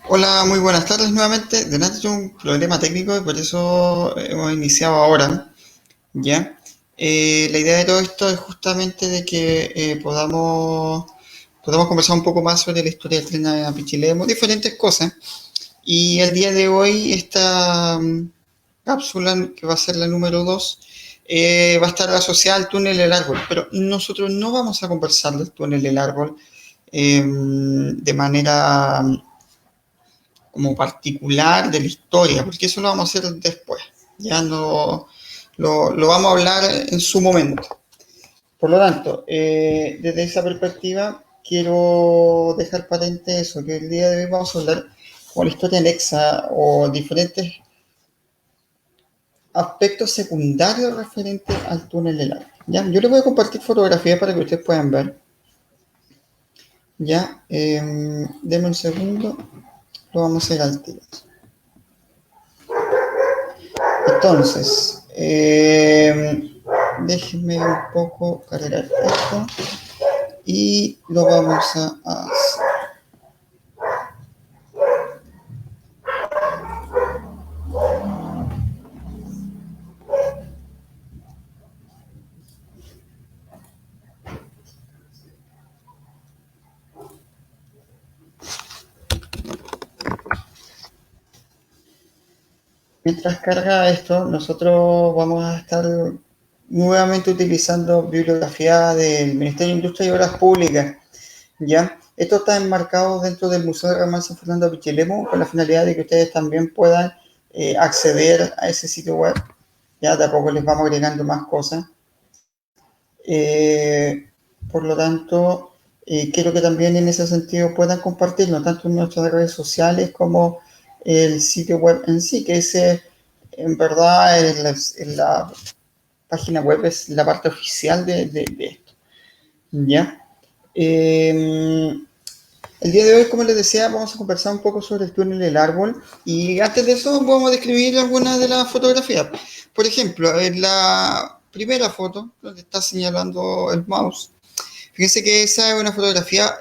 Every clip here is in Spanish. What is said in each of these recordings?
Hola, muy buenas tardes nuevamente. De nada, tuve un problema técnico y por eso hemos iniciado ahora, ¿ya? La idea de todo esto es justamente de que podamos conversar un poco más sobre la historia del tren a Pichilemu, diferentes cosas. Y el día de hoy esta cápsula, que va a ser la número 2, va a estar asociada al túnel del árbol, pero nosotros no vamos a conversar del túnel del árbol de manera como particular de la historia, porque eso lo vamos a hacer después, ya no lo vamos a hablar en su momento. Por lo tanto, desde esa perspectiva, quiero dejar patente eso, que el día de hoy vamos a hablar con la historia anexa o diferentes aspectos secundarios referentes al túnel del agua. ¿Ya? Yo les voy a compartir fotografías para que ustedes puedan ver. Ya, denme un segundo, lo vamos a hacer al tiro. Entonces, déjenme un poco cargar esto y lo vamos a hacer. Mientras carga esto, nosotros vamos a estar nuevamente utilizando bibliografía del Ministerio de Industria y Obras Públicas. ¿Ya? Esto está enmarcado dentro del Museo de Ramón San Fernando de Pichilemu con la finalidad de que ustedes también puedan acceder a ese sitio web. Ya de a poco les vamos agregando más cosas. Eh, por lo tanto, quiero que también en ese sentido puedan compartirlo, tanto en nuestras redes sociales como el sitio web en sí, que ese en verdad en la página web es la parte oficial de esto. ¿Ya? Eh, el día de hoy, como les decía, vamos a conversar un poco sobre el túnel del árbol y antes de eso vamos a describir algunas de las fotografías. Por ejemplo, en la primera foto, donde está señalando el mouse, fíjense que esa es una fotografía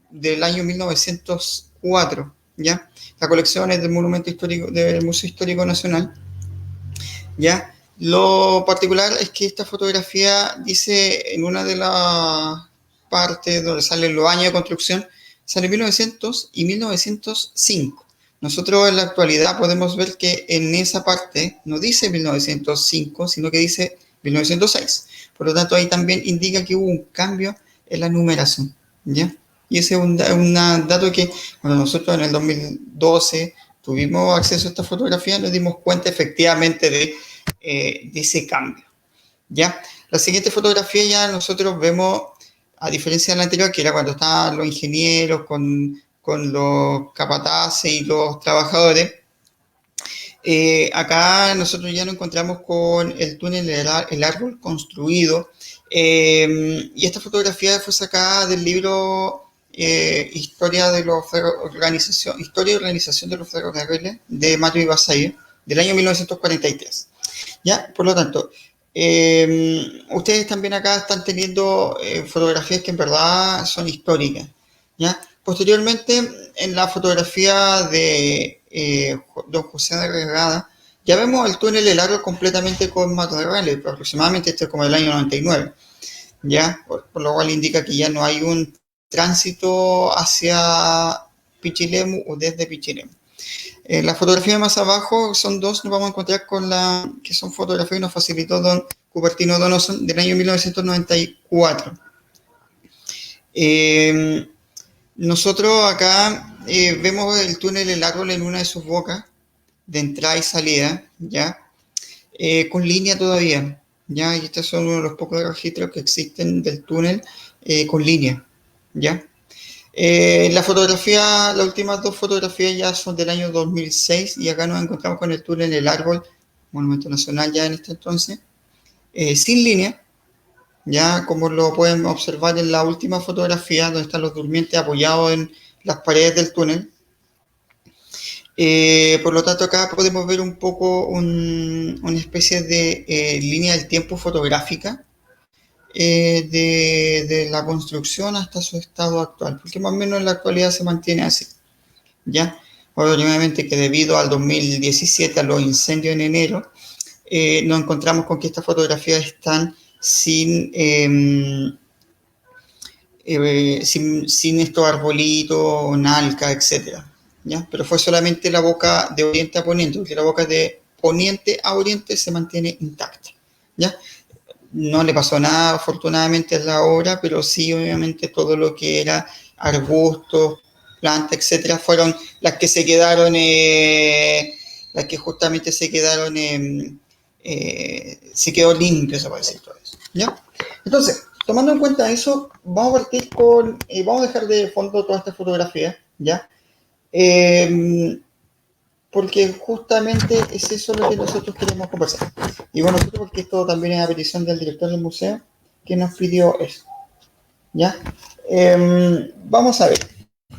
del año 1904, ¿ya? La colección es del Monumento Histórico, del Museo Histórico Nacional, ¿ya? Lo particular es que esta fotografía dice en una de las partes donde salen los años de construcción, sale 1900 y 1905. Nosotros en la actualidad podemos ver que en esa parte no dice 1905, sino que dice 1906. Por lo tanto, ahí también indica que hubo un cambio en la numeración, ¿ya? Y ese es un dato que cuando nosotros en el 2012 tuvimos acceso a esta fotografía, nos dimos cuenta efectivamente de ese cambio. ¿Ya? La siguiente fotografía ya nosotros vemos, a diferencia de la anterior, que era cuando estaban los ingenieros con los capataces y los trabajadores, acá nosotros ya nos encontramos con el túnel, el árbol construido, y esta fotografía fue sacada del libro Historia y Organización de los Ferrocarriles de Mateo Ibazayo, del año 1943. ¿Ya? Por lo tanto, ustedes también acá están teniendo fotografías que en verdad son históricas. ¿Ya? Posteriormente, en la fotografía de don José de Regada, ya vemos el túnel del árbol completamente con matorrales, aproximadamente este es como el año 99, ¿ya? Por lo cual indica que ya no hay un tránsito hacia Pichilemu o desde Pichilemu. La fotografía más abajo son dos, nos vamos a encontrar con la que son fotografías que nos facilitó don Cupertino Donoso del año 1994. Eh, Nosotros acá vemos el túnel El Árbol en una de sus bocas de entrada y salida, ¿ya? Con línea todavía, ¿ya? Y estos son uno de los pocos registros que existen del túnel con línea, ¿ya? La fotografía, las últimas dos fotografías ya son del año 2006 y acá nos encontramos con el túnel El Árbol, Monumento Nacional ya en este entonces, sin línea, ya como lo pueden observar en la última fotografía donde están los durmientes apoyados en las paredes del túnel. Por lo tanto, acá podemos ver un poco una especie de línea del tiempo fotográfica de la construcción hasta su estado actual, porque más o menos en la actualidad se mantiene así. ¿Ya? obviamente que debido al 2017, a los incendios en enero, nos encontramos con que estas fotografías están sin estos arbolitos, nalca, etcétera, ¿ya? Pero fue solamente la boca de oriente a poniente, porque la boca de poniente a oriente se mantiene intacta, ¿ya? No le pasó nada, afortunadamente, a la obra, pero sí, obviamente, todo lo que era arbustos, plantas, etcétera, fueron las que se quedaron, las que justamente se quedaron, se quedó limpio, se puede decir todo eso, ¿ya? Entonces, tomando en cuenta eso, vamos a partir con, vamos a dejar de fondo todas estas fotografías, ¿ya? Porque justamente es eso lo que nosotros queremos conversar. Y bueno, nosotros porque esto también es a petición del director del museo, que nos pidió eso, ¿ya? Vamos a ver.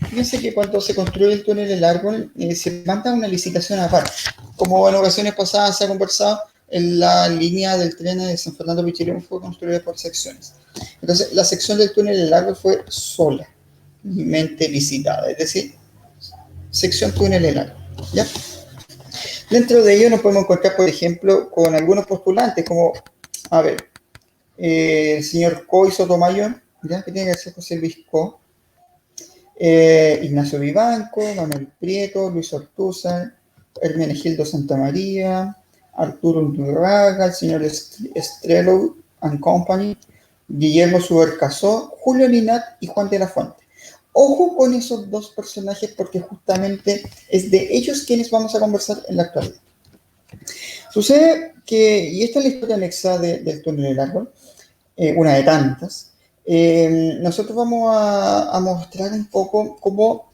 Fíjense que cuando se construye el túnel del árbol, se manda una licitación aparte. Como en ocasiones pasadas se ha conversado, en la línea del tren de San Fernando Pichilemu fue construida por secciones. Entonces, la sección del túnel del árbol fue solamente licitada, es decir, sección túnel del árbol, ¿ya? Dentro de ello nos podemos encontrar, por ejemplo, con algunos postulantes, como, a ver, el señor Coy Sotomayor, ¿ya? Que tiene que ser José Luis Co, Ignacio Vivanco, Manuel Prieto, Luis Ortúzar, Hermenegildo Santamaría, Arturo Undurraga, el señor Estrello and Company, Guillermo Subercasó, Julio Linat y Juan de la Fuente. Ojo con esos dos personajes porque justamente es de ellos quienes vamos a conversar en la actualidad. Sucede que, y esta es la historia anexa del túnel del árbol, una de tantas, nosotros vamos a mostrar un poco cómo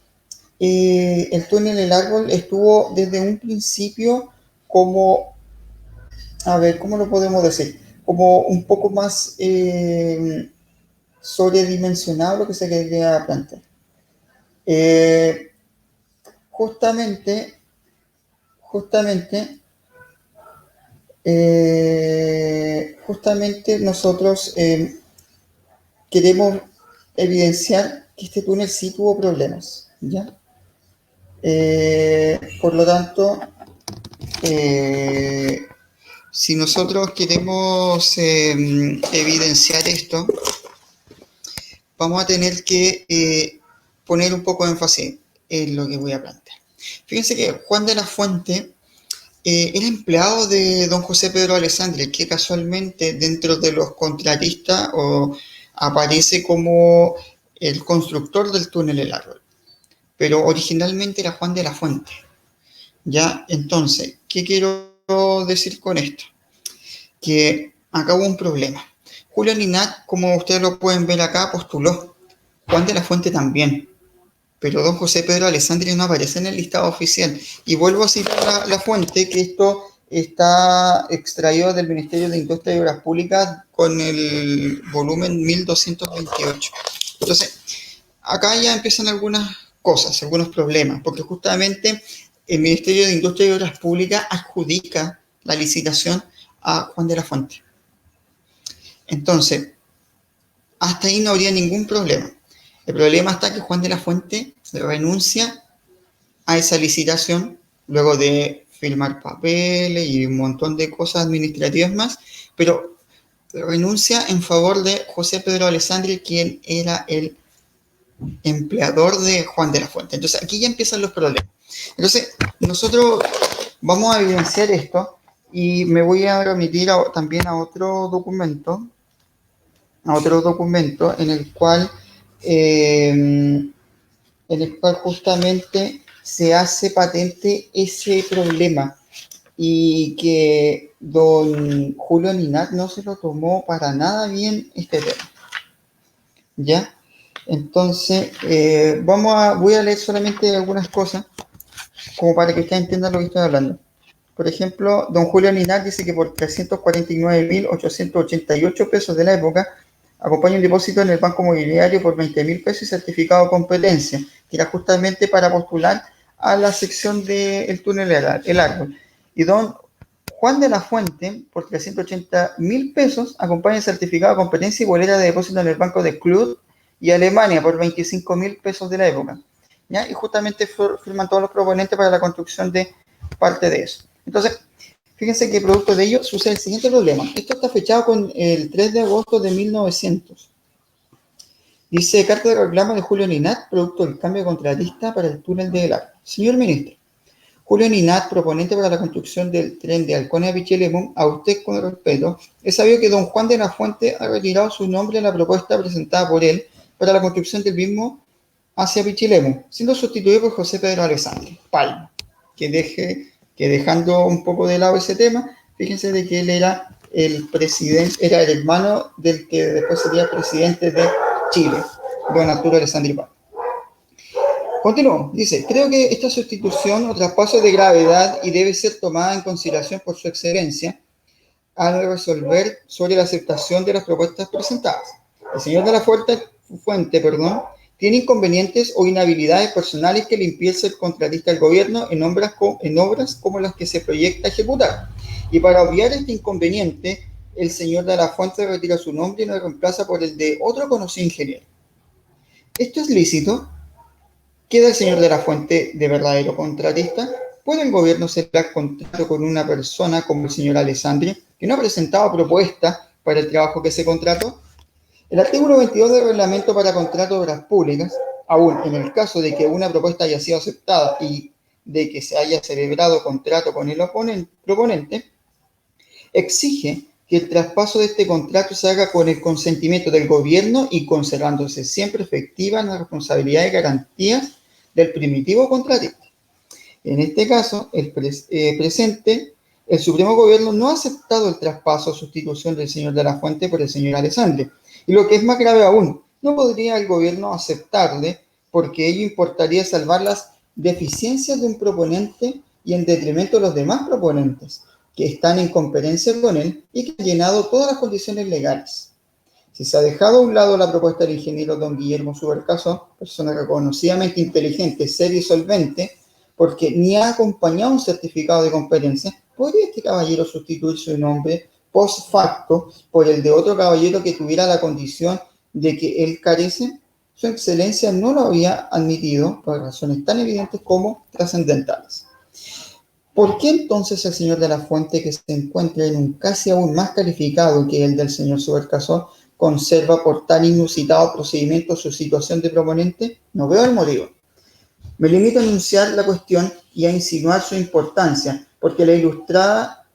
el túnel del árbol estuvo desde un principio como, a ver, ¿cómo lo podemos decir? Como un poco más sobredimensionado lo que se quería plantear. Justamente nosotros queremos evidenciar que este túnel sí tuvo problemas, ¿ya? Por lo tanto, si nosotros queremos evidenciar esto, vamos a tener que poner un poco de énfasis en lo que voy a plantear. Fíjense que Juan de la Fuente era empleado de don José Pedro Alessandri, que casualmente dentro de los contratistas aparece como el constructor del túnel del árbol, pero originalmente era Juan de la Fuente. Ya, entonces, ¿qué quiero decir con esto? Que acá hubo un problema. Julio Linat, como ustedes lo pueden ver acá, postuló. Juan de la Fuente también. Pero don José Pedro Alessandri no aparece en el listado oficial. Y vuelvo a citar la fuente, que esto está extraído del Ministerio de Industria y Obras Públicas con el volumen 1228. Entonces, acá ya empiezan algunas cosas, algunos problemas, porque justamente el Ministerio de Industria y Obras Públicas adjudica la licitación a Juan de la Fuente. Entonces, hasta ahí no habría ningún problema. El problema está que Juan de la Fuente renuncia a esa licitación luego de firmar papeles y un montón de cosas administrativas más, pero renuncia en favor de José Pedro Alessandri, quien era el empleador de Juan de la Fuente. Entonces, aquí ya empiezan los problemas. Entonces, nosotros vamos a evidenciar esto y me voy a remitir también a otro documento en el cual justamente se hace patente ese problema y que don Julio Linat no se lo tomó para nada bien este tema. ¿Ya? Entonces, voy a leer solamente algunas cosas como para que ustedes entiendan lo que estoy hablando. Por ejemplo, don Julio Linat dice que por 349.888 pesos de la época acompaña un depósito en el Banco Mobiliario por 20.000 pesos y certificado de competencia, que era justamente para postular a la sección del túnel El Árbol. Y don Juan de la Fuente, por 380.000 pesos, acompaña el certificado de competencia y boleta de depósito en el Banco de Club y Alemania por 25.000 pesos de la época. ¿ya? Y justamente firman todos los proponentes para la construcción de parte de eso. Entonces, fíjense que producto de ello sucede el siguiente problema. Esto está fechado con el 3 de agosto de 1900. Dice, carta de reclamo de Julio Ninat, producto del cambio contratista para el túnel de Velar. Señor ministro, Julio Ninat, proponente para la construcción del tren de Halcón a Pichilemu, a usted con respeto, es sabido que don Juan de la Fuente ha retirado su nombre en la propuesta presentada por él para la construcción del mismo hacia Pichilemu, siendo sustituido por José Pedro Alessandri Palma, que dejando un poco de lado ese tema, fíjense de que él era el presidente, era el hermano del que después sería presidente de Chile, don Arturo Alessandri Palma. Continúo, dice, creo que esta sustitución o traspaso es de gravedad y debe ser tomada en consideración por su excelencia al resolver sobre la aceptación de las propuestas presentadas. El señor de la Fuente, tiene inconvenientes o inhabilidades personales que le impiden ser contratista del gobierno en obras como las que se proyecta ejecutar. Y para obviar este inconveniente, el señor de la Fuente retira su nombre y lo reemplaza por el de otro conocido ingeniero. ¿Esto es lícito? ¿Queda el señor de la Fuente de verdadero contratista? ¿Puede el gobierno cerrar contrato con una persona como el señor Alessandri, que no ha presentado propuesta para el trabajo que se contrató? El artículo 22 del reglamento para contrato de obras públicas, aún en el caso de que una propuesta haya sido aceptada y de que se haya celebrado contrato con el proponente, exige que el traspaso de este contrato se haga con el consentimiento del gobierno y conservándose siempre efectivas las responsabilidades y garantías del primitivo contratista. En este caso, el Supremo Gobierno no ha aceptado el traspaso o sustitución del señor de la Fuente por el señor Alessandri. Y lo que es más grave aún, no podría el gobierno aceptarle porque ello importaría salvar las deficiencias de un proponente y en detrimento de los demás proponentes que están en competencia con él y que han llenado todas las condiciones legales. Si se ha dejado a un lado la propuesta del ingeniero don Guillermo Subercaso, persona reconocidamente inteligente, seria y solvente, porque ni ha acompañado un certificado de competencia, ¿podría este caballero sustituir su nombre post facto por el de otro caballero que tuviera la condición de que él carece? Su excelencia no lo había admitido por razones tan evidentes como trascendentales. ¿Por qué entonces el señor de la Fuente, que se encuentra en un casi aún más calificado que el del señor Subercaso, conserva por tan inusitado procedimiento su situación de proponente? No veo el motivo. Me limito a enunciar la cuestión y a insinuar su importancia, porque la ilustrada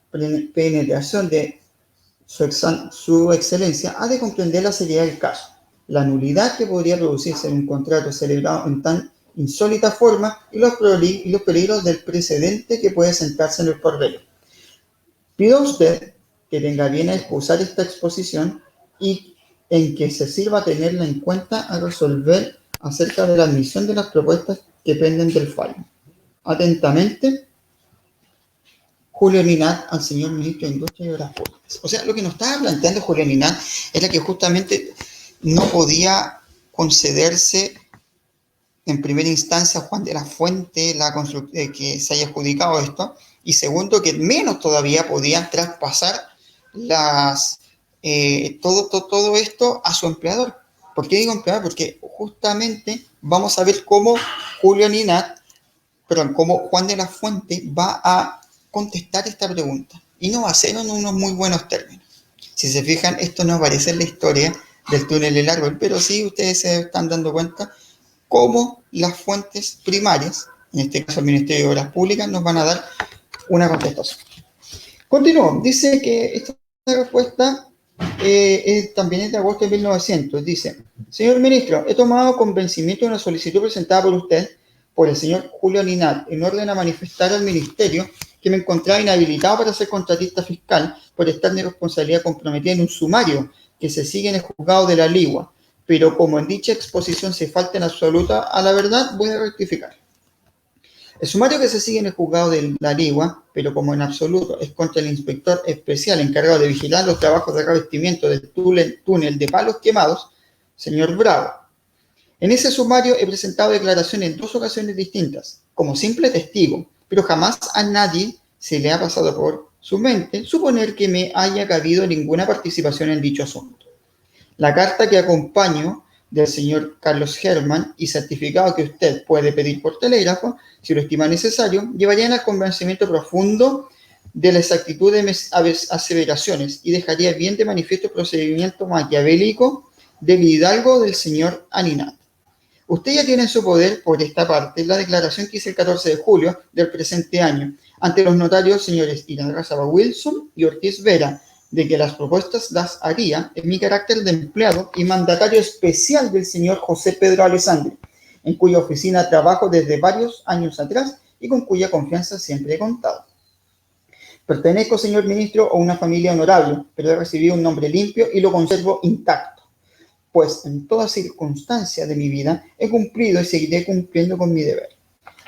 penetración de su excelencia ha de comprender la seriedad del caso, la nulidad que podría producirse en un contrato celebrado en tan insólita forma y los peligros del precedente que puede sentarse en el porvenir. Pido a usted que tenga bien a excusar esta exposición y en que se sirva tenerla en cuenta a resolver acerca de la admisión de las propuestas que penden del fallo. Atentamente, Julio Ninat, al señor ministro de Industria y Obras Públicas. O sea, lo que nos estaba planteando Julio Ninat era que justamente no podía concederse en primera instancia a Juan de la Fuente que se haya adjudicado esto, y segundo, que menos todavía podían traspasar todo esto a su empleador. ¿Por qué digo empleador? Porque justamente vamos a ver cómo cómo Juan de la Fuente va a contestar esta pregunta, y no va a ser en unos muy buenos términos. Si se fijan, esto no aparece en la historia del túnel del árbol, pero sí ustedes se están dando cuenta cómo las fuentes primarias, en este caso el Ministerio de Obras Públicas, nos van a dar una contestación. Continúo, dice que esta respuesta también es de agosto de 1900. Dice, señor ministro, he tomado convencimiento de una solicitud presentada por usted, por el señor Julio Ninat, en orden a manifestar al ministerio que me encontraba inhabilitado para ser contratista fiscal por estar en responsabilidad comprometida en un sumario que se sigue en el juzgado de la Ligua, pero como en dicha exposición se falta en absoluta a la verdad, voy a rectificar. El sumario que se sigue en el juzgado de la Ligua, pero como en absoluto es contra el inspector especial encargado de vigilar los trabajos de revestimiento del túnel de Palos Quemados, señor Bravo. En ese sumario he presentado declaraciones en 2 ocasiones distintas, como simple testigo, pero jamás a nadie se le ha pasado por su mente suponer que me haya cabido ninguna participación en dicho asunto. La carta que acompaño del señor Carlos Herman y certificado que usted puede pedir por telégrafo, si lo estima necesario, llevarían al convencimiento profundo de la exactitud de mis aseveraciones y dejaría bien de manifiesto el procedimiento maquiavélico del hidalgo del señor Aninat. Usted ya tiene en su poder, por esta parte, la declaración que hice el 14 de julio del presente año ante los notarios señores Irarrázaga Wilson y Ortiz Vera, de que las propuestas las haría en mi carácter de empleado y mandatario especial del señor José Pedro Alessandri, en cuya oficina trabajo desde varios años atrás y con cuya confianza siempre he contado. Pertenezco, señor ministro, a una familia honorable, pero he recibido un nombre limpio y lo conservo intacto, pues en toda circunstancia de mi vida he cumplido y seguiré cumpliendo con mi deber.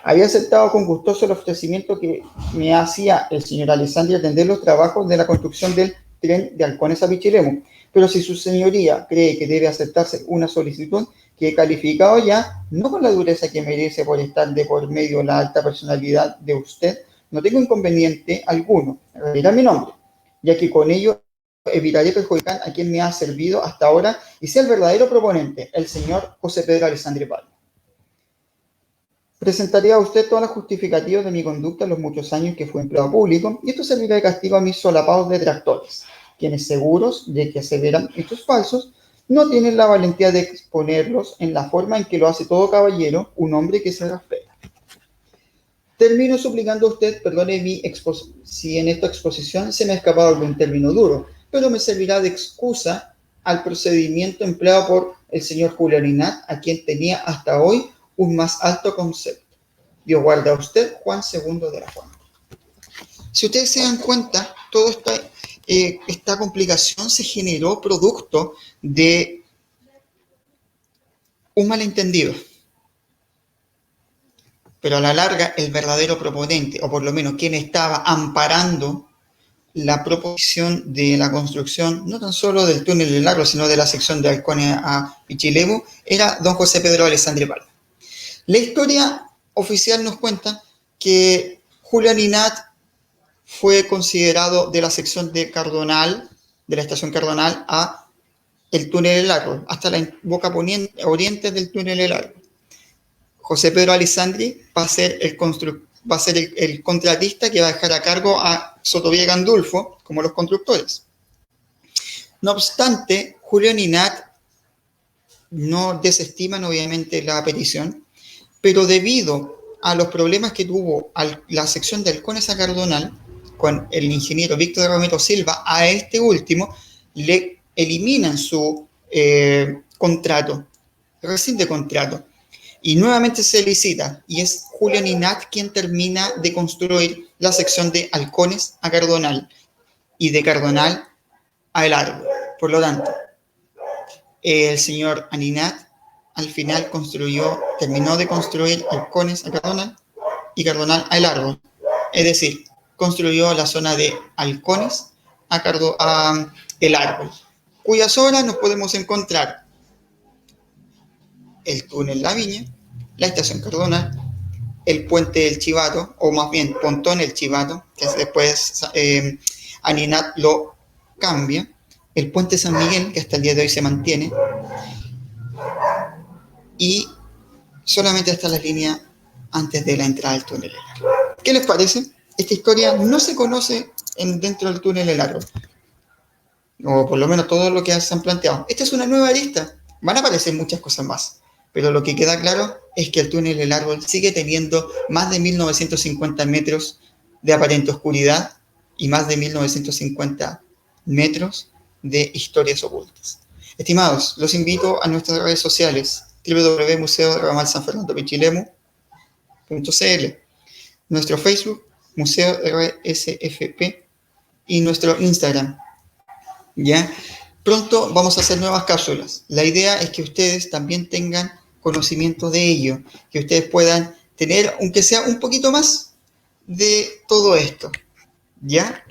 Había aceptado con gustoso el ofrecimiento que me hacía el señor Alessandri atender los trabajos de la construcción del tren de Halcones a Pichilemu, pero si su señoría cree que debe aceptarse una solicitud que he calificado ya, no con la dureza que merece por estar de por medio la alta personalidad de usted, no tengo inconveniente alguno en retirar mi nombre, ya que con ello evitaré perjudicar a quien me ha servido hasta ahora y sea el verdadero proponente, el señor José Pedro Alessandri Palma. Presentaré a usted todas las justificativas de mi conducta en los muchos años que fui empleado público y esto servirá de castigo a mis solapados detractores, quienes seguros de que aseveran hechos falsos, no tienen la valentía de exponerlos en la forma en que lo hace todo caballero, un hombre que se respeta. Termino suplicando a usted, perdone si en esta exposición se me ha escapado algún término duro, pero me servirá de excusa al procedimiento empleado por el señor Julio Aninat, a quien tenía hasta hoy un más alto concepto. Dios guarde a usted, Juan II de la Fuente. Si ustedes se dan cuenta, toda esta complicación se generó producto de un malentendido. Pero a la larga, el verdadero proponente, o por lo menos quien estaba amparando la proposición de la construcción, no tan solo del túnel del Agro, sino de la sección de Halcones a Pichilemu, era don José Pedro Alessandri Palma. La historia oficial nos cuenta que Julio Aninat fue considerado de la sección de Cardonal, de la estación Cardonal, a el túnel del Agro, hasta la boca oriente del túnel del Agro. José Pedro Alessandri va a ser el contratista que va a dejar a cargo a Sotovía y Gandulfo como los constructores. No obstante, Julio Aninat no desestiman obviamente la petición, pero debido a los problemas que tuvo la sección de Halcones a Cardonal con el ingeniero Víctor Romero Silva, a este último le eliminan su contrato, rescinde contrato. Y nuevamente se licita, y es Julio Aninat quien termina de construir la sección de Halcones a Cardonal y de Cardonal a El Árbol. Por lo tanto, el señor Aninat al final terminó de construir Halcones a Cardonal y Cardonal a El Árbol. Es decir, construyó la zona de Halcones a El Árbol, cuyas obras nos podemos encontrar el túnel La Viña, la estación Cardonal, el puente del Chivato, o más bien Pontón el Chivato, que después Aninat lo cambia, el puente San Miguel, que hasta el día de hoy se mantiene, y solamente hasta la línea antes de la entrada del túnel. ¿Qué les parece? Esta historia no se conoce dentro del túnel El Árbol, o por lo menos todo lo que se han planteado. Esta es una nueva arista, van a aparecer muchas cosas más. Pero lo que queda claro es que el túnel del Árbol sigue teniendo más de 1950 metros de aparente oscuridad y más de 1950 metros de historias ocultas. Estimados, los invito a nuestras redes sociales www.museo-sanfernando-pichilemu.cl, nuestro Facebook, Museo RSFP, y nuestro Instagram. ¿Ya? Pronto vamos a hacer nuevas cápsulas. La idea es que ustedes también tengan conocimiento de ello, que ustedes puedan tener, aunque sea un poquito más, de todo esto, ¿ya?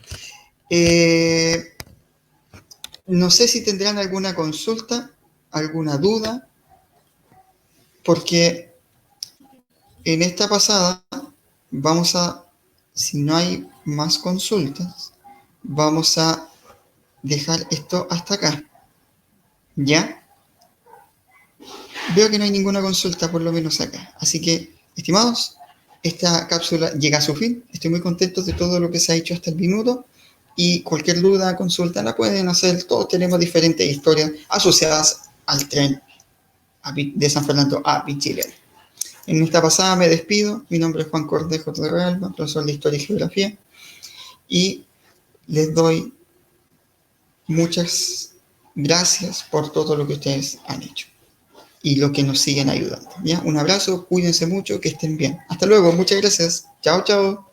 No sé si tendrán alguna consulta, alguna duda, porque en esta pasada si no hay más consultas, vamos a dejar esto hasta acá, ¿ya? Veo que no hay ninguna consulta, por lo menos acá. Así que, estimados, esta cápsula llega a su fin. Estoy muy contento de todo lo que se ha hecho hasta el minuto. Y cualquier duda, consulta, la pueden hacer. Todos tenemos diferentes historias asociadas al tren de San Fernando a Pichilemu. En esta pasada me despido. Mi nombre es Juan Cordejo de Realba, profesor de Historia y Geografía. Y les doy muchas gracias por todo lo que ustedes han hecho y lo que nos siguen ayudando. ¿Ya? Un abrazo, cuídense mucho, que estén bien. Hasta luego, muchas gracias. Chao, chao.